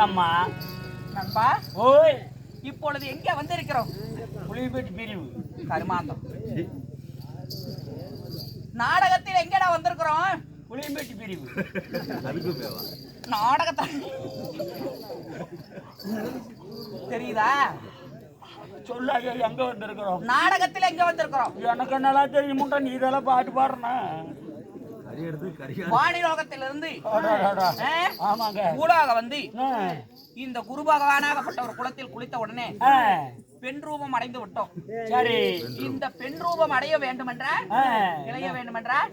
ஆமா நண்பா. ஓய் இப்பொழுது எங்கே வந்திருக்கிறோம்? புலிபேட்டு பிரிவு கருமாந்தம். நாடகத்தில் எங்கடா வந்திருக்கிறோம்? புலிபேட்டு பிரிவு நாடகத்தை தெரியுதா? சொல்லாத எங்க வந்திருக்கிறோம்? நாடகத்தில் எங்க வந்திருக்கிறோம்? எனக்கு நல்லா தெரியுமுட்டா, நீ இதெல்லாம் பாட்டு பாடுறா. வானிலோகத்திலிருந்து ஆமாங்க ஊடாக வந்து இந்த குரு பகவானாகப்பட்ட ஒரு குளத்தில் குளித்த உடனே பெண் ரூபம் அடைந்து விட்டோம். சரி, இந்த பெண் ரூபம் அடைய வேண்டுமென்றால் இளைய வேண்டுமென்றால்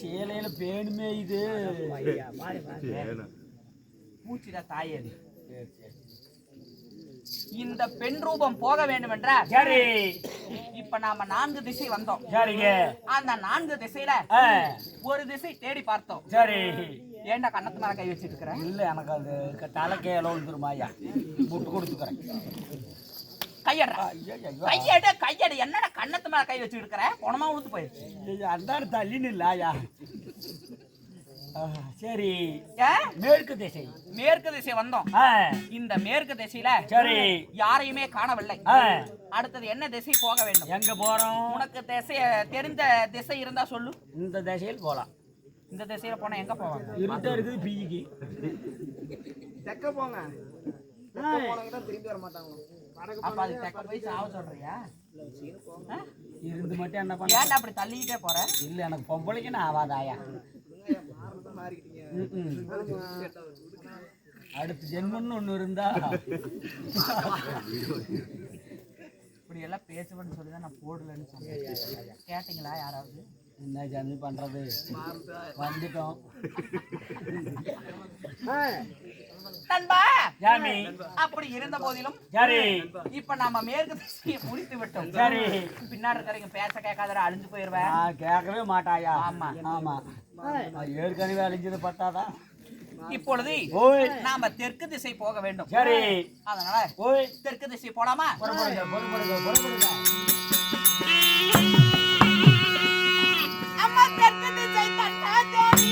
சேலையில பேணுமே இது மூச்சிட தாயே. இந்த பெண் ரூபம் போக வேண்டுமென்றால் சரி, இப்ப நாம 4 திசை வந்தோம். சரிங்க. அந்த 4 திசையில ஒரு திசை தேடி பார்த்தோம். சரி, ஏண்டா கண்ணத்து மேல கை வச்சிட்டு இருக்கிறேன்? இல்ல எனக்கு அது தலைக்கையில விழுந்துருமாயா, முட்டு கொடுத்துக்கிறேன். கையட கையட என்னடா கண்ணத்து மேல கை வச்சுட்டு இருக்கிற? குணமா உழுத்து போயிடுச்சு. அந்த தள்ளின்னு இல்லையா? சரி, மேற்கு திசை. மேற்கு திசை வந்தோம். இந்த மேற்கு திசையில சரி யாரையுமே காணவில்லை. அடுத்தது என்ன திசை போக வேண்டும்? எங்க போறோம்? உனக்கு திசை தெரிந்த திசை இருந்தா சொல்லு. இந்த திசையில் போலாம். இந்த திசையில போனா எங்க போவாங்க? இருட்டா இருக்குது பிஜிக்கு. தெக்க போங்க. திரும்பி வர மாட்டாங்க. அப்ப அது தெக்க போய் சாவ சொல்றியா? இருந்து மட்டும் என்ன பண்ண? ஏன்டா அப்படி தள்ளிக்கிட்டே போற? இல்ல எனக்கு பொம்பளைக்கு நான் ஆவாதாயா. அடுத்த ஜென்மன்னு ஒண்ணு இருந்தா இப்படி எல்லாம் பேசுவேன்னு சொல்லிதான் நான் போடலன்னு சொன்னேன். கேட்டீங்களா யாராவது? என்ன ஜனி பண்றது, வந்துட்டோம். நண்பா, ஜாமி அப்படி இருந்த போதிலும் சரி இப்ப நாம மேற்கு திசையை முடித்து விட்டோம். சரி, பின்னாடி இருக்கிறவங்க பேச கேட்காத அழிஞ்சு போயிருவேன். கேட்கவே மாட்டாயா? ஆமா ஆமா, ஏற்கனவே அழிஞ்சது பட்டாதான். இப்பொழுது நாம தெற்கு திசை போக வேண்டும். சரி, அதனால தெற்கு திசை போலாமா? அம்மா தெற்கு திசை தன்னா தேவி.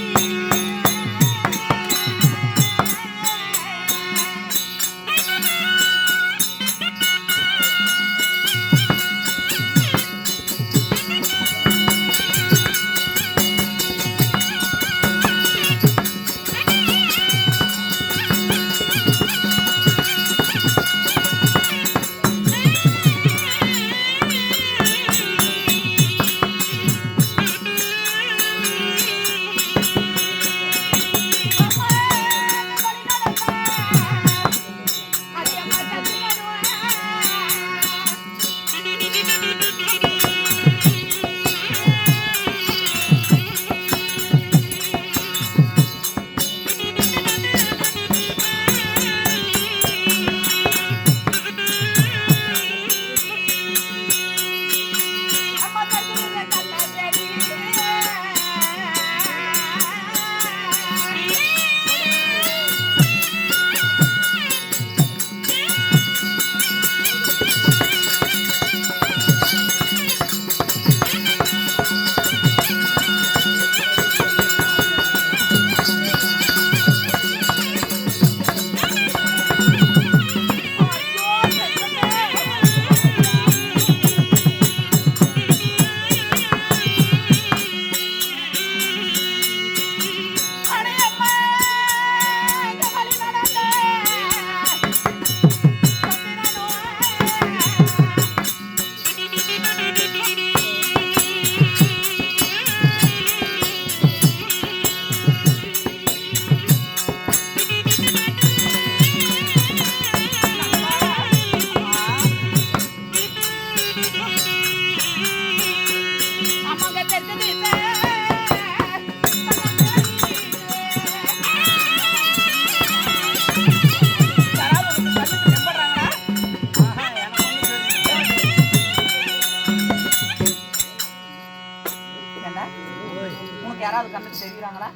யாராவது கண்ணுக்கு தெரியுறாங்களா?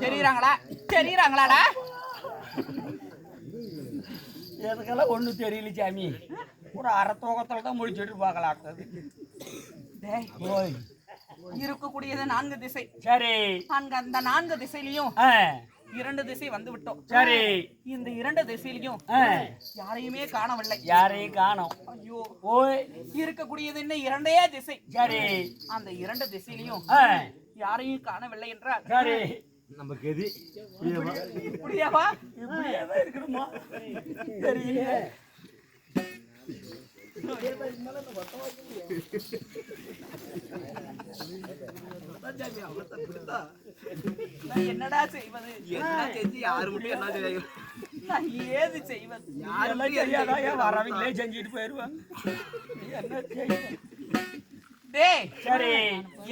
தெரியுறாங்களா? தெரியுறாங்களாடா? எனக்கெல்லாம் ஒன்றும் தெரியல சாமி. ஒரு அரை தூக்கத்தில் தான் முடிச்சுட்டு பார்க்கலாம். இருக்கக்கூடியது 4 திசை. சரி, அந்த 4 திசையிலையும் 2 திசை வந்து விட்டோம். சரி. இந்த 2 திசையிலையும் யாரையுமே காணவில்லை. யாரையும் காணோம். ஐயோ, ஓய், இருக்கக்கூடியது என்ன 2 திசை. சரி. அந்த 2 திசையிலையும் யாரையும் காணவில்லை என்றால் சரி. நமக்கு எது இப்படியாவா? இப்படியேதான் இருக்கணுமா? தெரியல. நான் என்னடா செய்வது? என்ன செஞ்சு யாரு மட்டும் என்ன செய்யும்? நான் ஏது செய்வது? யாரெல்லாம் தெரியாதா? ஏன் வரவங்களே செஞ்சுட்டு போயிருவாங்க. என்ன செய்ய? டேய், சரி.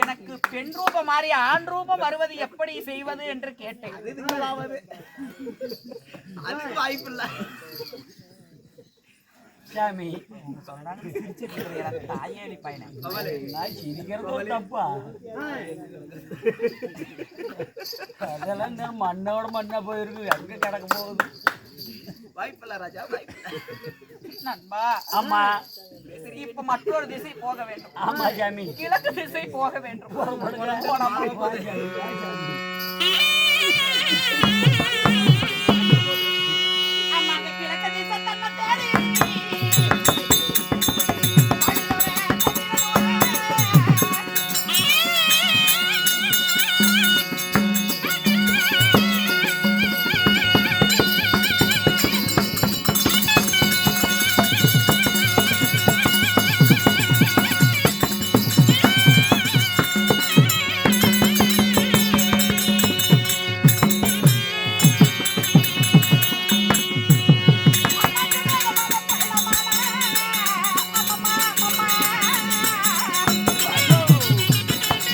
எனக்கு பெண் ரூபம் மாறி ஆண் ரூபம் வருவது எப்படி செய்வது என்று கேட்டேன். அதுக்கு வாய்ப்பு இல்ல சாமி. சொல்றாங்க சிரிச்சிட்டு இருக்கிற எனக்கு தாயேலி பையனை. நான் சிரிக்கிறது தப்பா? அதெல்லாம் இந்த மண்ணோட மண்ணா போயிருக்கு. எங்க கிடக்க போகுது? வாய்ப்பு இல்ல ராஜா, வாய்ப்பு இல்ல. நண்பா, ஆமா. இப்ப மற்றொரு திசை போக வேண்டும். ஆமா சாமி. கிழக்கு திசை போக வேண்டும். போடா, போடா, போடா, சாமி.